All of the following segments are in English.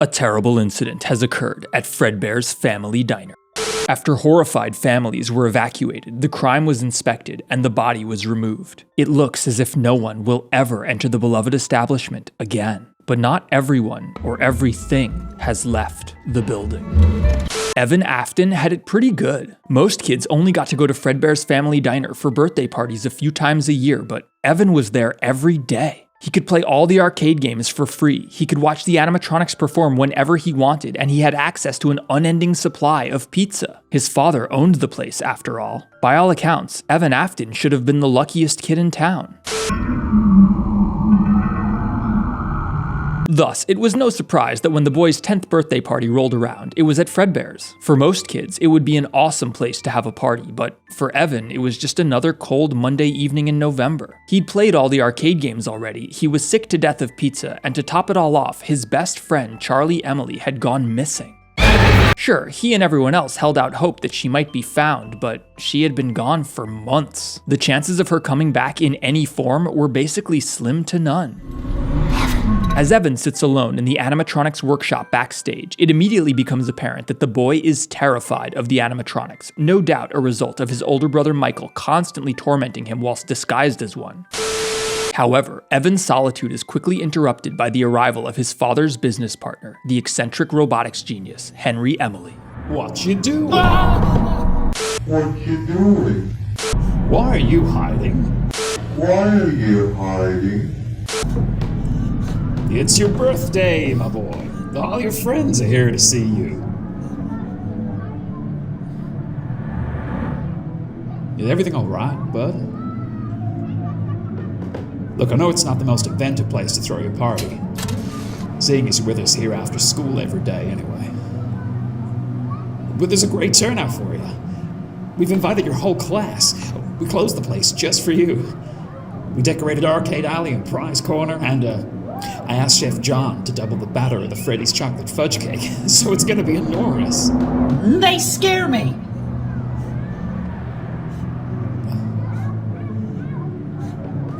A terrible incident has occurred at Fredbears' family diner. After horrified families were evacuated, the crime was inspected and the body was removed. It looks as if no one will ever enter the beloved establishment again. But not everyone or everything has left the building. Evan Afton had it pretty good. Most kids only got to go to Fredbears' family diner for birthday parties a few times a year, but Evan was there every day. He could play all the arcade games for free, he could watch the animatronics perform whenever he wanted, and he had access to an unending supply of pizza. His father owned the place, after all. By all accounts, Evan Afton should have been the luckiest kid in town. Thus, it was no surprise that when the boy's 10th birthday party rolled around, it was at Fredbears. For most kids, it would be an awesome place to have a party, but for Evan, it was just another cold Monday evening in November. He'd played all the arcade games already, he was sick to death of pizza, and to top it all off, his best friend, Charlie Emily, had gone missing. Sure, he and everyone else held out hope that she might be found, but she had been gone for months. The chances of her coming back in any form were basically slim to none. As Evan sits alone in the animatronics workshop backstage, it immediately becomes apparent that the boy is terrified of the animatronics, no doubt a result of his older brother Michael constantly tormenting him whilst disguised as one. However, Evan's solitude is quickly interrupted by the arrival of his father's business partner, the eccentric robotics genius, Henry Emily. What you doing? What you doing? Why are you hiding? Why are you hiding? It's your birthday, my boy. All your friends are here to see you. Is everything all right, bud? Look, I know it's not the most inventive place to throw your party, seeing as you're with us here after school every day anyway. But there's a great turnout for you. We've invited your whole class. We closed the place just for you. We decorated Arcade Alley and Prize Corner, and I asked Chef John to double the batter of the Freddy's chocolate fudge cake, so it's gonna be enormous. They scare me.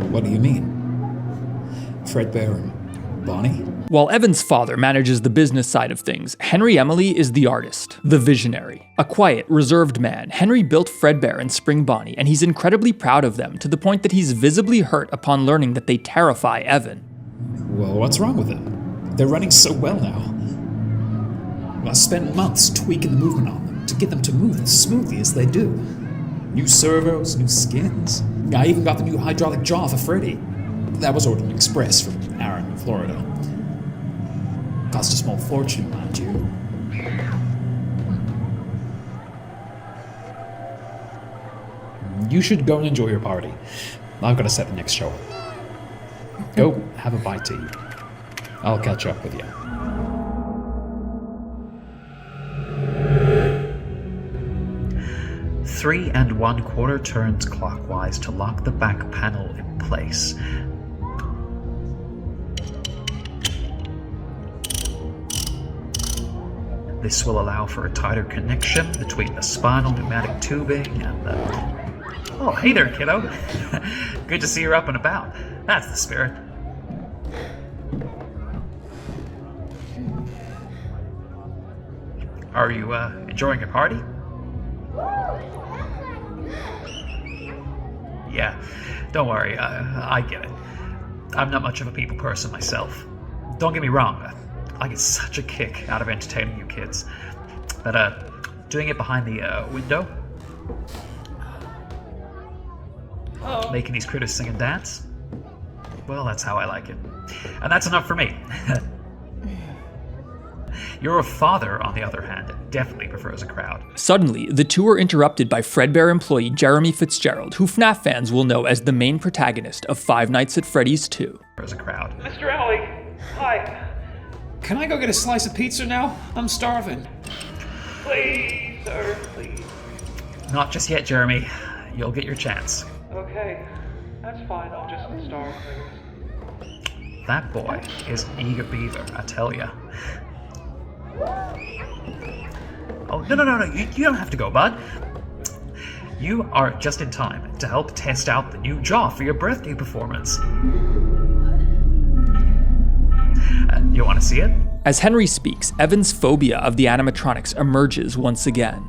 What do you mean? Fredbear and Bonnie? While Evan's father manages the business side of things, Henry Emily is the artist, the visionary. A quiet, reserved man, Henry built Fredbear and Spring Bonnie, and he's incredibly proud of them to the point that he's visibly hurt upon learning that they terrify Evan. Well, what's wrong with them? They're running so well now. I spent months tweaking the movement on them to get them to move as smoothly as they do. New servos, new skins. I even got the new hydraulic jaw for Freddy. That was ordered express from Aaron in Florida. Cost a small fortune, mind you. You should go and enjoy your party. I've got to set the next show up. Go have a bite to eat. I'll catch up with you. Three 3 1/4 turns clockwise to lock the back panel in place. This will allow for a tighter connection between the spinal pneumatic tubing and the... Oh, hey there, kiddo. Good to see you're up and about. That's the spirit. Are you enjoying your party? Yeah, don't worry, I get it. I'm not much of a people person myself. Don't get me wrong, I get such a kick out of entertaining you kids. But doing it behind the window, making these critters sing and dance, well, that's how I like it. And that's enough for me. Your father, on the other hand, definitely prefers a crowd. Suddenly, the two are interrupted by Fredbear employee Jeremy Fitzgerald, who FNAF fans will know as the main protagonist of Five Nights at Freddy's 2. Prefers a crowd. Mr. Emily, hi. Can I go get a slice of pizza now? I'm starving. Please, sir, please. Not just yet, Jeremy. You'll get your chance. Okay, that's fine. I'll just starve. That boy is eager beaver, I tell ya. Oh, no, you don't have to go, bud. You are just in time to help test out the new jaw for your birthday performance. You want to see it? As Henry speaks, Evan's phobia of the animatronics emerges once again.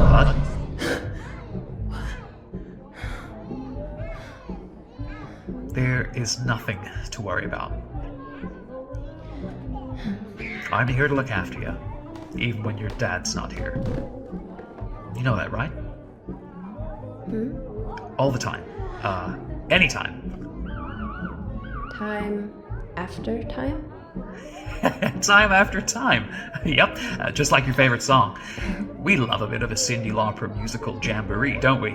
What? There is nothing to worry about. I'm here to look after you, even when your dad's not here. You know that, right? All the time. Anytime. Time after time? Time after time. Yep, just like your favorite song. We love a bit of a Cyndi Lauper musical jamboree, don't we?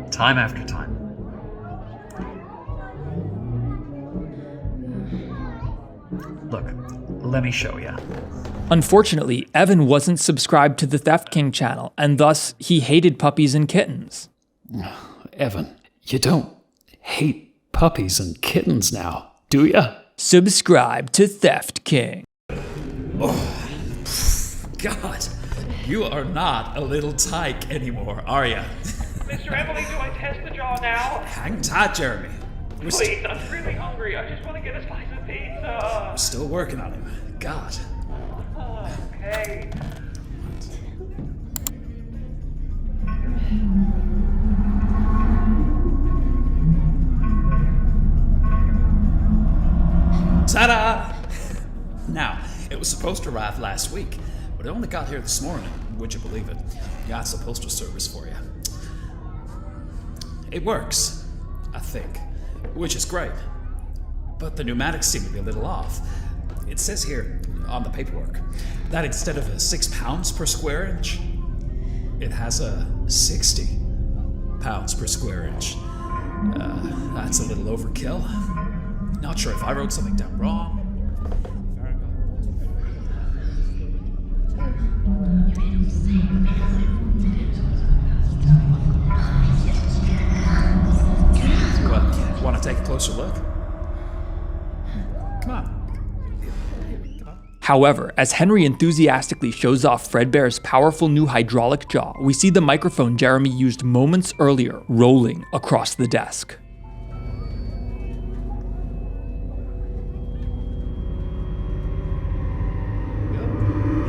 Time after time. Look, let me show you. Unfortunately, Evan wasn't subscribed to the Theft King channel, and thus he hated puppies and kittens. Evan, you don't hate puppies and kittens now, do ya? Subscribe to Theft King. God, you are not a little tyke anymore, are ya? Mr. Emily, do I test the jaw now? Hang tight, Jeremy. Please, I'm really hungry. I just want to get a slice of pizza. We're still working on him. God. Okay. Ta-da! Now, it was supposed to arrive last week, but it only got here this morning. Would you believe it? Got some postal service for you. It works, I think, which is great. But the pneumatics seem to be a little off. It says here on the paperwork that instead of 6 pounds per square inch, it has a 60 pounds per square inch. That's a little overkill. Not sure if I wrote something down wrong. What, want to take a closer look? Come on. However, as Henry enthusiastically shows off Fredbear's powerful new hydraulic jaw, we see the microphone Jeremy used moments earlier rolling across the desk.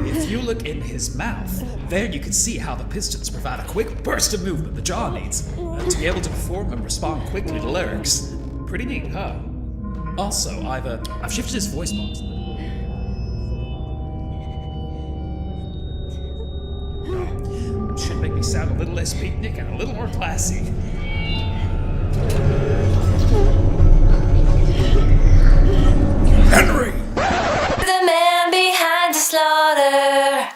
If you look in his mouth, there you can see how the pistons provide a quick burst of movement the jaw needs to be able to perform and respond quickly to lyrics. Pretty neat, huh? Also, I've shifted his voice box a little. Should make me sound a little less beatnik and a little more classy. Henry! The man behind the slaughter.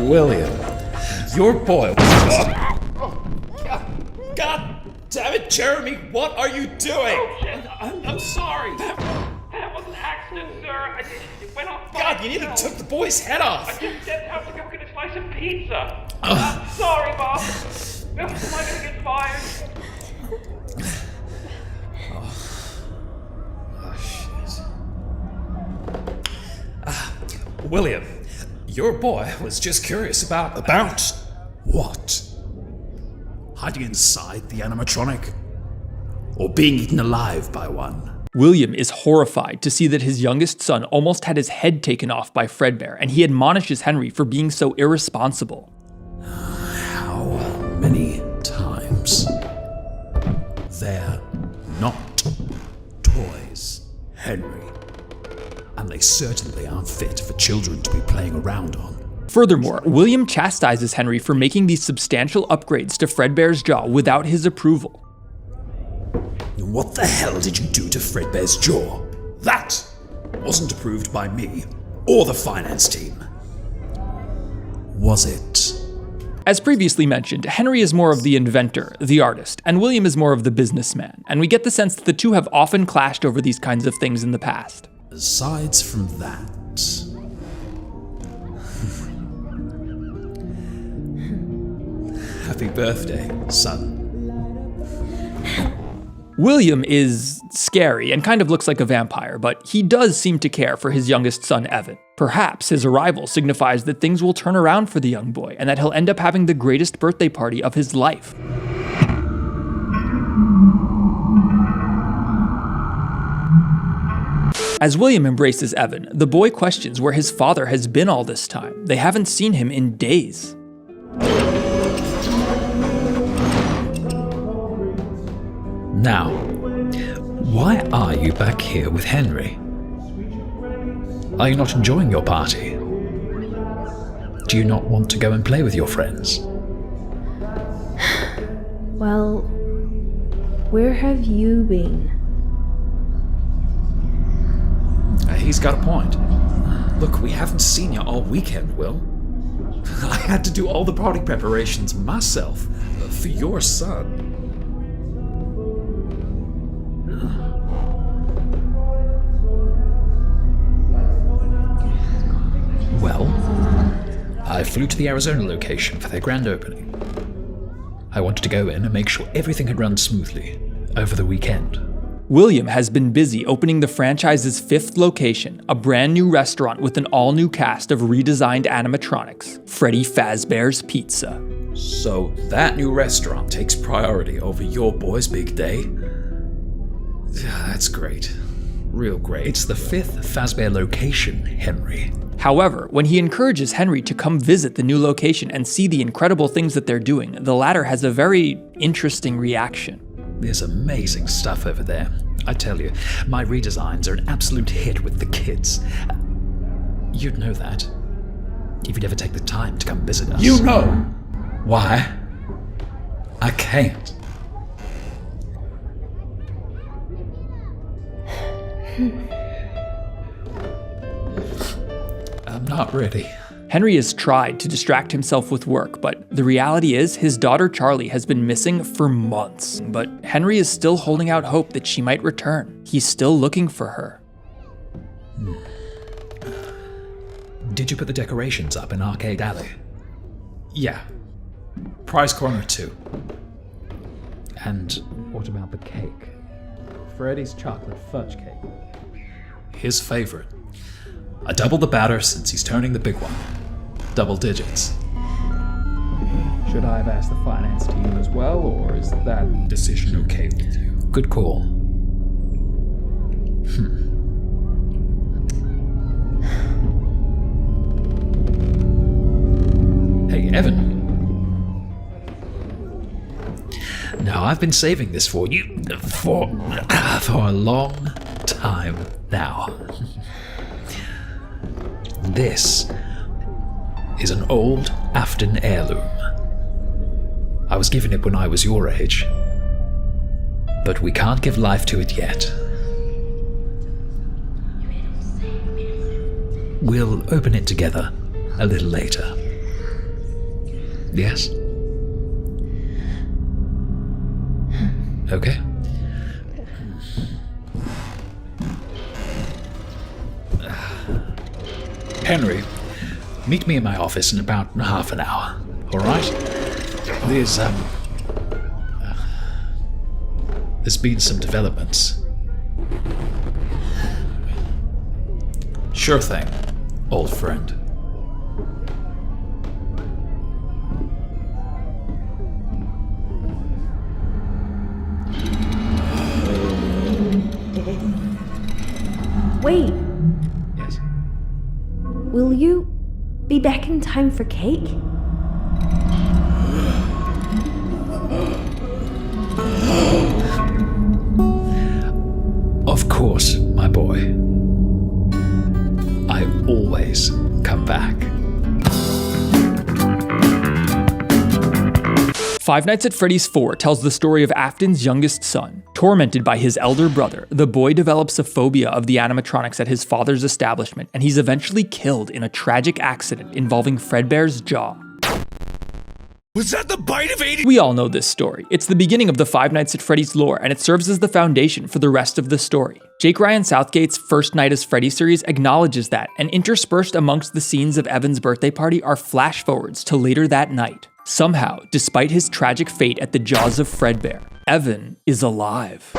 William, your boy was... God damn it, Jeremy, what are you doing? Oh, shit. I'm sorry. That was an accident, sir. It went off by God, you nearly itself. took the boy's head off. I just stepped out to go get a slice of pizza. Sorry, boss. Am I gonna get fired? William, your boy was just curious about... About what? Hiding inside the animatronic? Or being eaten alive by one? William is horrified to see that his youngest son almost had his head taken off by Fredbear, and he admonishes Henry for being so irresponsible. How many times? They're not toys, Henry. And they certainly aren't fit for children to be playing around on. Furthermore, William chastises Henry for making these substantial upgrades to Fredbear's jaw without his approval. What the hell did you do to Fredbear's jaw? That wasn't approved by me or the finance team. Was it? As previously mentioned, Henry is more of the inventor, the artist, and William is more of the businessman, and we get the sense that the two have often clashed over these kinds of things in the past. Aside from that... Happy birthday, son. William is scary and kind of looks like a vampire, but he does seem to care for his youngest son, Evan. Perhaps his arrival signifies that things will turn around for the young boy and that he'll end up having the greatest birthday party of his life. As William embraces Evan, the boy questions where his father has been all this time. They haven't seen him in days. Now, why are you back here with Henry? Are you not enjoying your party? Do you not want to go and play with your friends? Well, where have you been? He's got a point. Look, we haven't seen you all weekend, Will. I had to do all the party preparations myself for your son. Well, I flew to the Arizona location for their grand opening. I wanted to go in and make sure everything had run smoothly over the weekend. William has been busy opening the franchise's 5th location, a brand new restaurant with an all-new cast of redesigned animatronics, Freddy Fazbear's Pizza. So that new restaurant takes priority over your boy's big day? Yeah, that's great. Real great. It's the 5th Fazbear location, Henry. However, when he encourages Henry to come visit the new location and see the incredible things that they're doing, the latter has a very interesting reaction. There's amazing stuff over there. I tell you, my redesigns are an absolute hit with the kids. You'd know that if you'd ever take the time to come visit us. You know! Why? I can't. I'm not ready. Henry has tried to distract himself with work, but the reality is his daughter Charlie has been missing for months. But Henry is still holding out hope that she might return. He's still looking for her. Did you put the decorations up in Arcade Alley? Yeah. Prize corner 2. And what about the cake? Freddy's chocolate fudge cake. His favorite. I doubled the batter since he's turning the big one. Double digits. Should I have asked the finance team as well, or is that decision okay with you? Good call. Hey, Evan. Now, I've been saving this for you for a long time now. This is an old Afton heirloom. I was given it when I was your age, but we can't give life to it yet. We'll open it together a little later. Yes? Okay. Henry, meet me in my office in about half an hour, all right? There's been some developments. Sure thing, old friend. Wait, Yes. will you be back in time for cake? Of course, my boy. I always come back. Five Nights at Freddy's 4 tells the story of Afton's youngest son. Tormented by his elder brother, the boy develops a phobia of the animatronics at his father's establishment, and he's eventually killed in a tragic accident involving Fredbear's jaw. Was that the bite of 80? We all know this story. It's the beginning of the Five Nights at Freddy's lore, and it serves as the foundation for the rest of the story. Jake Ryan Southgate's First Night as Freddy series acknowledges that, and interspersed amongst the scenes of Evan's birthday party are flash forwards to later that night. Somehow, despite his tragic fate at the jaws of Fredbear, Evan is alive.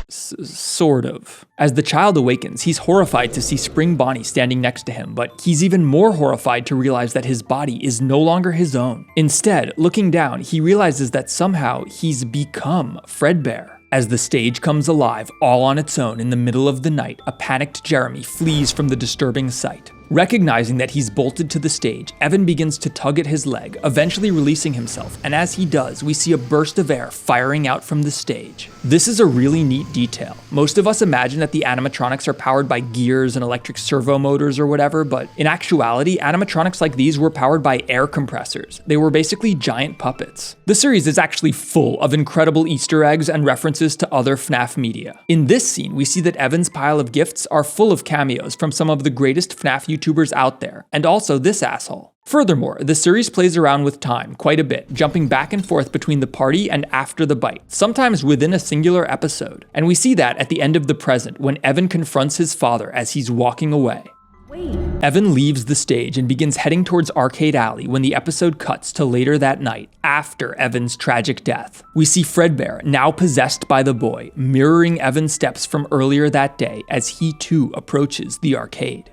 Sort of. As the child awakens, he's horrified to see Spring Bonnie standing next to him, but he's even more horrified to realize that his body is no longer his own. Instead, looking down, he realizes that somehow he's become Fredbear. As the stage comes alive all on its own in the middle of the night, a panicked Jeremy flees from the disturbing sight. Recognizing that he's bolted to the stage, Evan begins to tug at his leg, eventually releasing himself, and as he does, we see a burst of air firing out from the stage. This is a really neat detail. Most of us imagine that the animatronics are powered by gears and electric servo motors or whatever, but in actuality, animatronics like these were powered by air compressors. They were basically giant puppets. The series is actually full of incredible Easter eggs and references to other FNAF media. In this scene, we see that Evan's pile of gifts are full of cameos from some of the greatest FNAF YouTubers out there, and also this asshole. Furthermore, the series plays around with time quite a bit, jumping back and forth between the party and after the bite, sometimes within a singular episode. And we see that at the end of the present when Evan confronts his father as he's walking away. Wait. Evan leaves the stage and begins heading towards Arcade Alley when the episode cuts to later that night, after Evan's tragic death. We see Fredbear, now possessed by the boy, mirroring Evan's steps from earlier that day as he too approaches the arcade.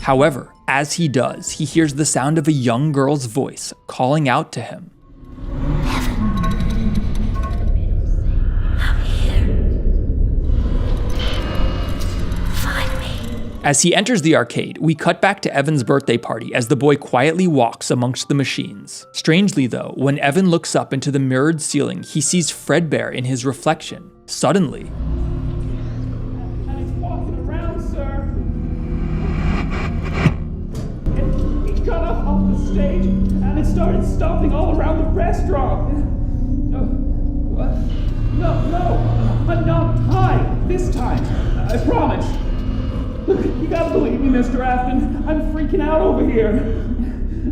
However, as he does, he hears the sound of a young girl's voice calling out to him. As he enters the arcade, we cut back to Evan's birthday party as the boy quietly walks amongst the machines. Strangely though, when Evan looks up into the mirrored ceiling, he sees Fredbear in his reflection. Suddenly, And he's walking around, sir. And he got up off the stage and it started stomping all around the restaurant. What? No, I'm not high this time. I promise. Look, you gotta believe me, Mr. Afton. I'm freaking out over here.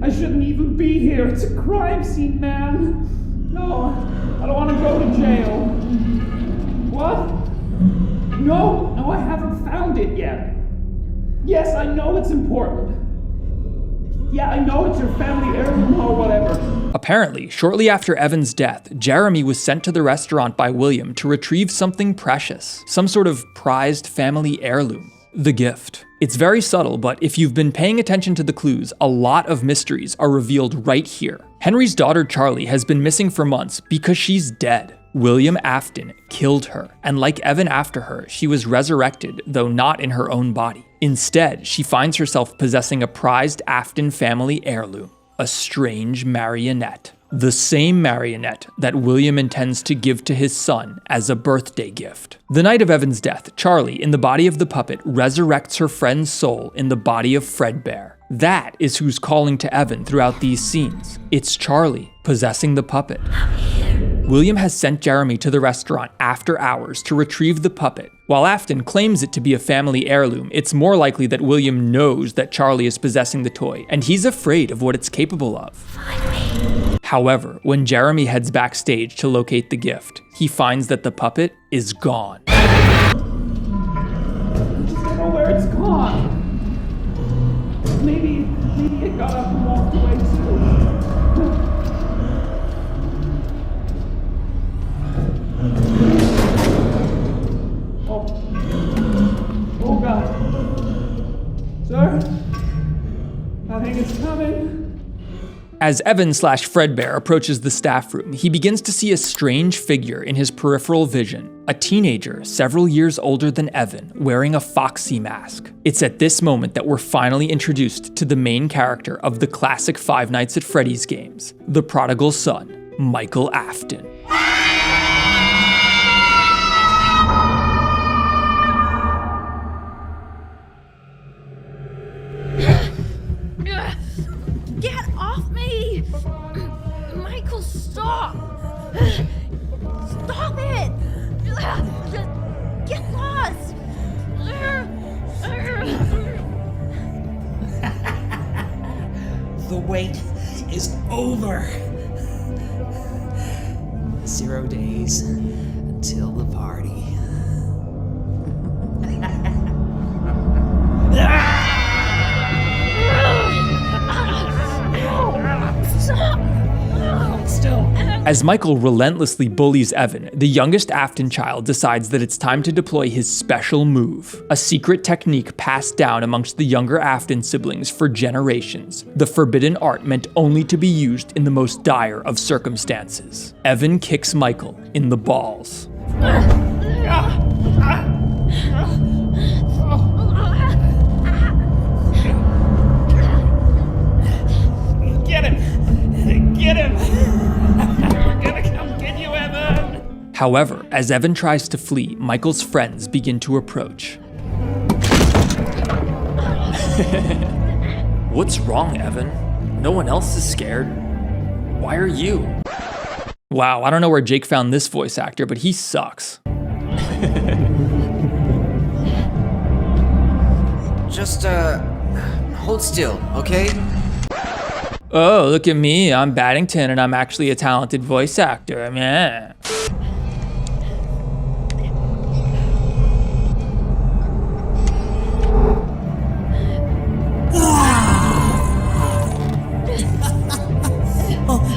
I shouldn't even be here. It's a crime scene, man. No, I don't want to go to jail. What? No, I haven't found it yet. Yes, I know it's important. Yeah, I know it's your family heirloom or whatever. Apparently, shortly after Evan's death, Jeremy was sent to the restaurant by William to retrieve something precious, some sort of prized family heirloom. The gift. It's very subtle, but if you've been paying attention to the clues, a lot of mysteries are revealed right here. Henry's daughter Charlie has been missing for months because she's dead. William Afton killed her, and like Evan after her, she was resurrected, though not in her own body. Instead, she finds herself possessing a prized Afton family heirloom, a strange marionette. The same marionette that William intends to give to his son as a birthday gift. The night of Evan's death, Charlie, in the body of the puppet, resurrects her friend's soul in the body of Fredbear. That is who's calling to Evan throughout these scenes. It's Charlie, possessing the puppet. William has sent Jeremy to the restaurant after hours to retrieve the puppet. While Afton claims it to be a family heirloom, it's more likely that William knows that Charlie is possessing the toy, and he's afraid of what it's capable of. However, when Jeremy heads backstage to locate the gift, he finds that the puppet is gone. I just don't know where it's gone. Maybe it got up and walked away too. Oh God. Sir? I think it's coming. As Evan/Fredbear approaches the staff room, he begins to see a strange figure in his peripheral vision. A teenager several years older than Evan, wearing a foxy mask. It's at this moment that we're finally introduced to the main character of the classic Five Nights at Freddy's games, the prodigal son, Michael Afton. Get off me! Michael, stop! Stop it! Get lost! The wait is over. 0 days until the party. So As Michael relentlessly bullies Evan, the youngest Afton child decides that it's time to deploy his special move, a secret technique passed down amongst the younger Afton siblings for generations, the forbidden art meant only to be used in the most dire of circumstances. Evan kicks Michael in the balls. Get him! Get him! We're gonna come get you, Evan! However, as Evan tries to flee, Michael's friends begin to approach. What's wrong, Evan? No one else is scared. Why are you? Wow, I don't know where Jake found this voice actor, but he sucks. Just, hold still, okay? Oh, look at me, I'm Baddington and I'm actually a talented voice actor, man.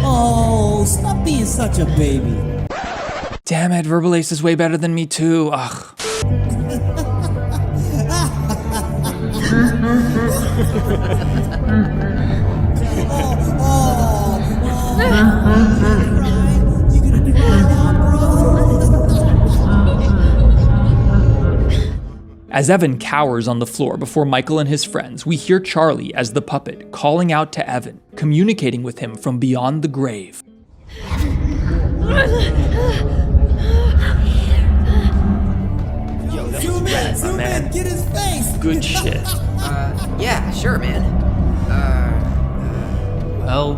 Oh, stop being such a baby. Damn it, Verbal Ace is way better than me too, ugh. As Evan cowers on the floor before Michael and his friends, we hear Charlie as the puppet calling out to Evan, communicating with him from beyond the grave. Yo, that was rad, my man. Get his face. Good shit. Yeah, sure, man. Well.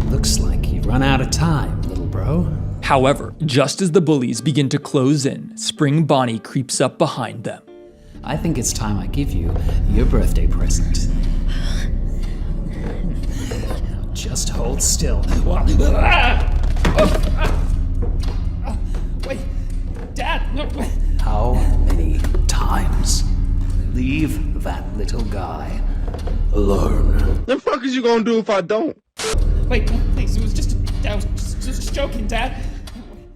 Looks like you've run out of time, little bro. However, just as the bullies begin to close in, Spring Bonnie creeps up behind them. I think it's time I give you your birthday present. Just hold still. Wait, Dad, no, wait. How many times? Leave that little guy alone. The fuck is you gonna do if I don't? Wait, no, please, I was just joking, Dad.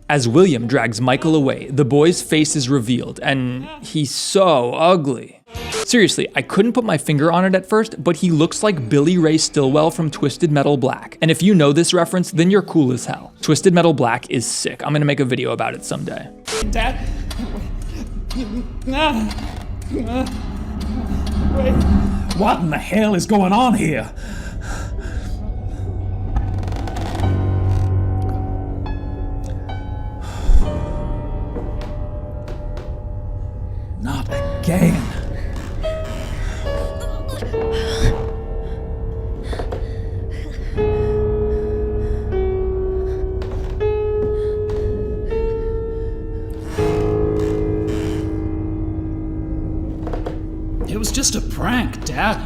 As William drags Michael away, the boy's face is revealed, and he's so ugly. Seriously, I couldn't put my finger on it at first, but he looks like Billy Ray Stillwell from Twisted Metal Black. And if you know this reference, then you're cool as hell. Twisted Metal Black is sick. I'm gonna make a video about it someday. Dad, wait. What in the hell is going on here? Not again. It was just a prank, Dad.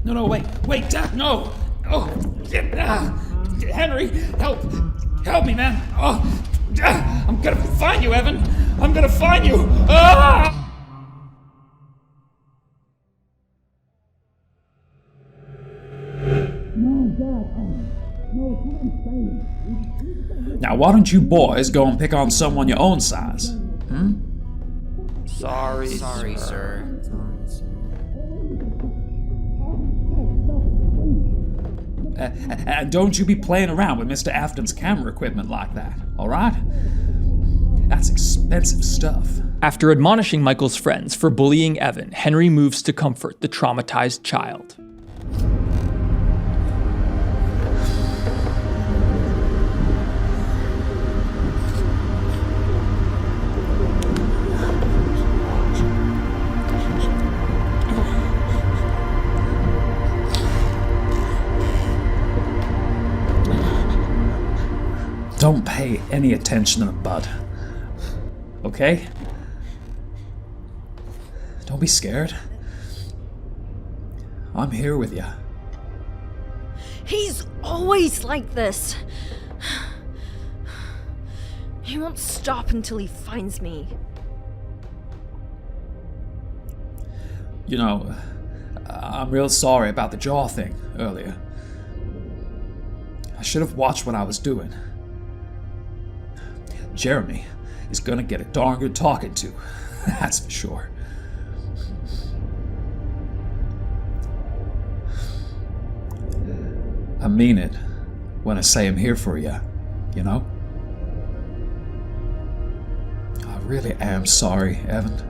No, wait, Dad, no! Oh, Henry, help me, man! Oh, I'm gonna find you, Evan! I'm gonna find you! Ah! Now, why don't you boys go and pick on someone your own size? Sorry, sir. And don't you be playing around with Mr. Afton's camera equipment like that, alright? That's expensive stuff. After admonishing Michael's friends for bullying Evan, Henry moves to comfort the traumatized child. Don't pay any attention to Bud. Okay? Don't be scared. I'm here with you. He's always like this. He won't stop until he finds me. You know, I'm real sorry about the jaw thing earlier. I should have watched what I was doing. Jeremy is gonna get a darn good talking to, that's for sure. I mean it when I say I'm here for you, you know? I really am sorry, Evan.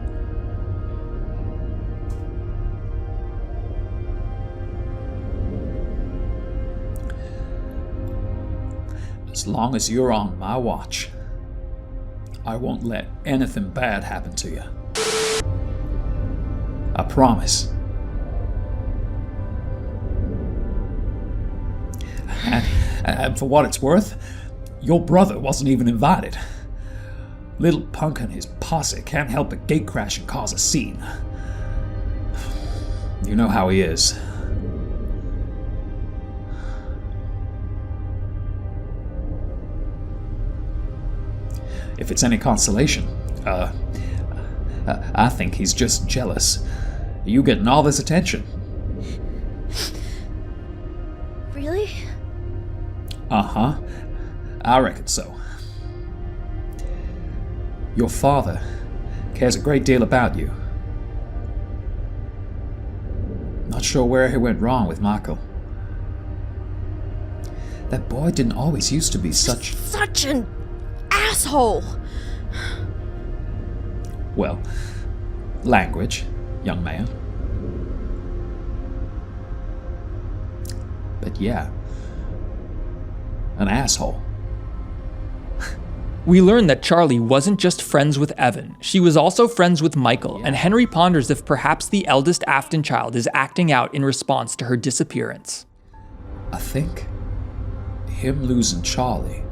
As long as you're on my watch, I won't let anything bad happen to you. I promise. And for what it's worth, your brother wasn't even invited. Little punk and his posse can't help but gatecrash and cause a scene. You know how he is. If it's any consolation, I think he's just jealous. You getting all this attention. Really? Uh-huh. I reckon so. Your father cares a great deal about you. Not sure where he went wrong with Michael. That boy didn't always used to be Such an asshole! Well, language, young man. But yeah, an asshole. We learn that Charlie wasn't just friends with Evan, she was also friends with Michael, and Henry ponders if perhaps the eldest Afton child is acting out in response to her disappearance. I think him losing Charlie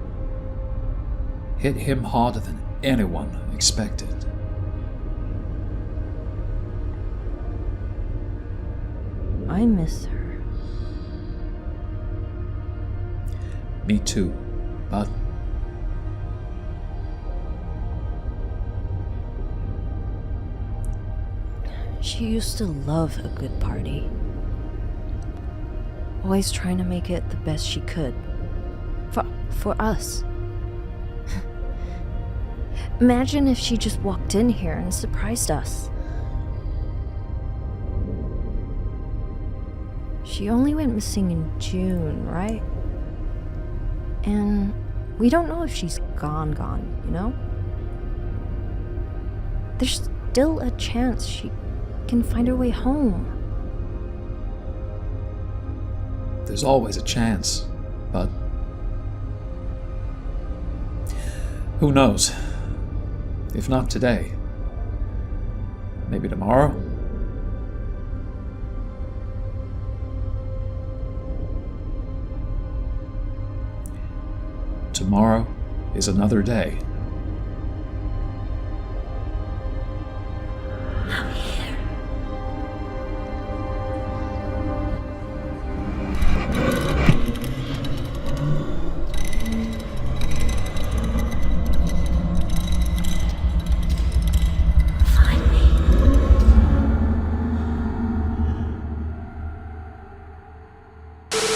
hit him harder than anyone expected. I miss her. Me too, but She used to love a good party. Always trying to make it the best she could. For us. Imagine if she just walked in here and surprised us. She only went missing in June, right? And we don't know if she's gone, you know? There's still a chance she can find her way home. There's always a chance, but who knows? If not today, maybe tomorrow? Tomorrow is another day.